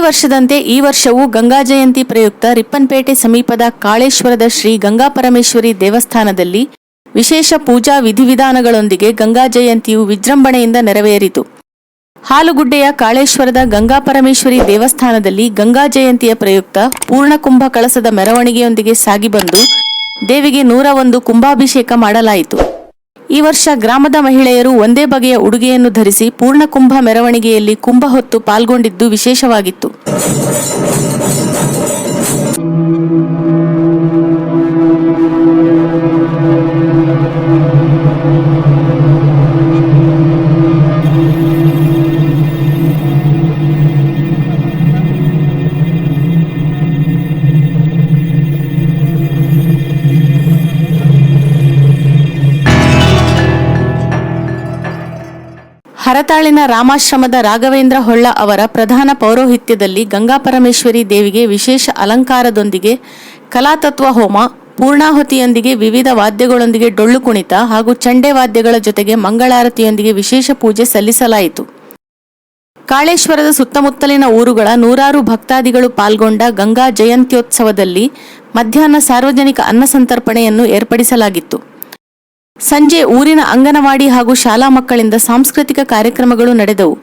ವರ್ಷದಂತೆ ಈ ವರ್ಷವೂ ಗಂಗಾ ಜಯಂತಿ ಪ್ರಯುಕ್ತ ರಿಪ್ಪನ್ಪೇಟೆ ಸಮೀಪದ ಕಾಳೇಶ್ವರದ ಶ್ರೀ ಗಂಗಾಪರಮೇಶ್ವರಿ ದೇವಸ್ಥಾನದಲ್ಲಿ ವಿಶೇಷ ಪೂಜಾ ವಿಧಿವಿಧಾನಗಳೊಂದಿಗೆ ಗಂಗಾ ಜಯಂತಿಯು ವಿಜೃಂಭಣೆಯಿಂದ ನೆರವೇರಿತು. ಹಾಲುಗುಡ್ಡೆಯ ಕಾಳೇಶ್ವರದ ಗಂಗಾಪರಮೇಶ್ವರಿ ದೇವಸ್ಥಾನದಲ್ಲಿ ಗಂಗಾ ಜಯಂತಿಯ ಪ್ರಯುಕ್ತ ಪೂರ್ಣಕುಂಭ ಕಳಸದ ಮೆರವಣಿಗೆಯೊಂದಿಗೆ ಸಾಗಿಬಂದು ದೇವಿಗೆ 101 ಕುಂಭಾಭಿಷೇಕ ಮಾಡಲಾಯಿತು. ಈ ವರ್ಷ ಗ್ರಾಮದ ಮಹಿಳೆಯರು ಒಂದೇ ಬಗೆಯ ಉಡುಗೆಯನ್ನು ಧರಿಸಿ ಪೂರ್ಣಕುಂಭ ಮೆರವಣಿಗೆಯಲ್ಲಿ ಕುಂಭ ಹೊತ್ತು ಪಾಲ್ಗೊಂಡಿದ್ದು ವಿಶೇಷವಾಗಿತ್ತು. ಹರತಾಳಿನ ರಾಮಾಶ್ರಮದ ರಾಘವೇಂದ್ರ ಹೊಳ್ಳ ಅವರ ಪ್ರಧಾನ ಪೌರೋಹಿತ್ಯದಲ್ಲಿ ಗಂಗಾಪರಮೇಶ್ವರಿ ದೇವಿಗೆ ವಿಶೇಷ ಅಲಂಕಾರದೊಂದಿಗೆ ಕಲಾತತ್ವ ಹೋಮ, ಪೂರ್ಣಾಹುತಿಯೊಂದಿಗೆ ವಿವಿಧ ವಾದ್ಯಗಳೊಂದಿಗೆ ಡೊಳ್ಳು ಕುಣಿತ ಹಾಗೂ ಚಂಡೆ ವಾದ್ಯಗಳ ಜೊತೆಗೆ ಮಂಗಳಾರತಿಯೊಂದಿಗೆ ವಿಶೇಷ ಪೂಜೆ ಸಲ್ಲಿಸಲಾಯಿತು. ಕಾಳೇಶ್ವರದ ಸುತ್ತಮುತ್ತಲಿನ ಊರುಗಳ ನೂರಾರು ಭಕ್ತಾದಿಗಳು ಪಾಲ್ಗೊಂಡ ಗಂಗಾ ಜಯಂತ್ಯೋತ್ಸವದಲ್ಲಿ ಮಧ್ಯಾಹ್ನ ಸಾರ್ವಜನಿಕ ಅನ್ನಸಂತರ್ಪಣೆಯನ್ನು ಏರ್ಪಡಿಸಲಾಗಿತ್ತು. ಸಂಜೆ ಊರಿನ ಅಂಗನವಾಡಿ ಹಾಗೂ ಶಾಲಾ ಮಕ್ಕಳಿಂದ ಸಾಂಸ್ಕೃತಿಕ ಕಾರ್ಯಕ್ರಮಗಳು ನಡೆದವು.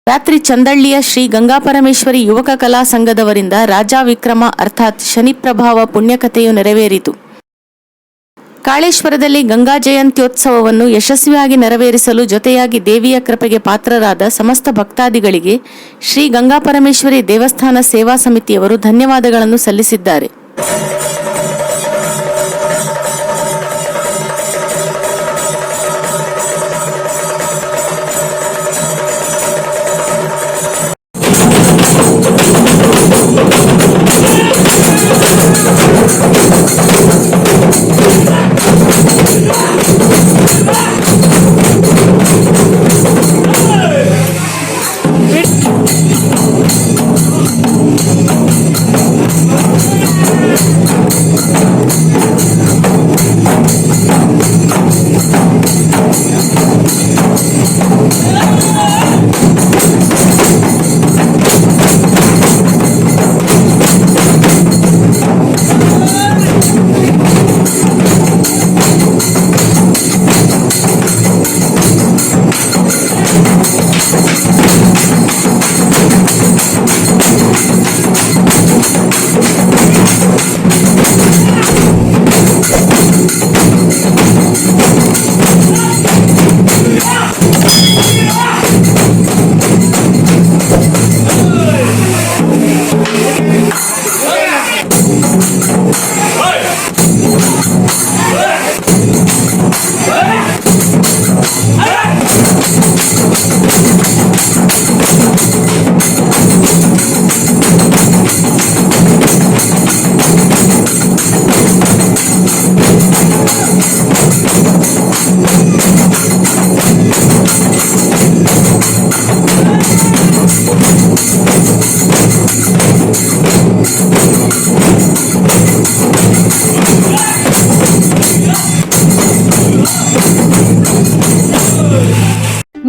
ರಾತ್ರಿ ಚಂದಳ್ಳಿಯ ಶ್ರೀ ಗಂಗಾಪರಮೇಶ್ವರಿ ಯುವಕ ಕಲಾ ಸಂಘದವರಿಂದ ರಾಜಾ ವಿಕ್ರಮ ಅರ್ಥಾತ್ ಶನಿ ಪ್ರಭಾವ ಪುಣ್ಯಕಥೆಯು ನೆರವೇರಿತು. ಕಾಳೇಶ್ವರದಲ್ಲಿ ಗಂಗಾ ಜಯಂತ್ಯೋತ್ಸವವನ್ನು ಯಶಸ್ವಿಯಾಗಿ ನೆರವೇರಿಸಲು ಜೊತೆಯಾಗಿ ದೇವಿಯ ಕೃಪೆಗೆ ಪಾತ್ರರಾದ ಸಮಸ್ತ ಭಕ್ತಾದಿಗಳಿಗೆ ಶ್ರೀ ಗಂಗಾಪರಮೇಶ್ವರಿ ದೇವಸ್ಥಾನ ಸೇವಾ ಸಮಿತಿಯವರು ಧನ್ಯವಾದಗಳನ್ನು ಸಲ್ಲಿಸಿದ್ದಾರೆ.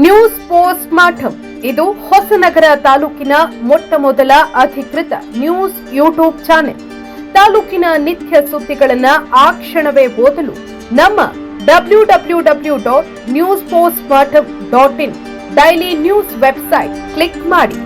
ನ್ಯೂಸ್ ಪೋಸ್ಟ್ ಮಾಠಂ ಇದು ಹೊಸನಗರ ತಾಲೂಕಿನ ಮೊಟ್ಟಮೊದಲ ಅಧಿಕೃತ ನ್ಯೂಸ್ ಯೂಟ್ಯೂಬ್ ಚಾನೆಲ್. ತಾಲೂಕಿನ ನಿತ್ಯ ಸುದ್ದಿಗಳನ್ನ ಆ ಕ್ಷಣವೇ ಓದಲು ನಮ್ಮ www.newspostmartam.in daily news website click ಮಾಡಿ.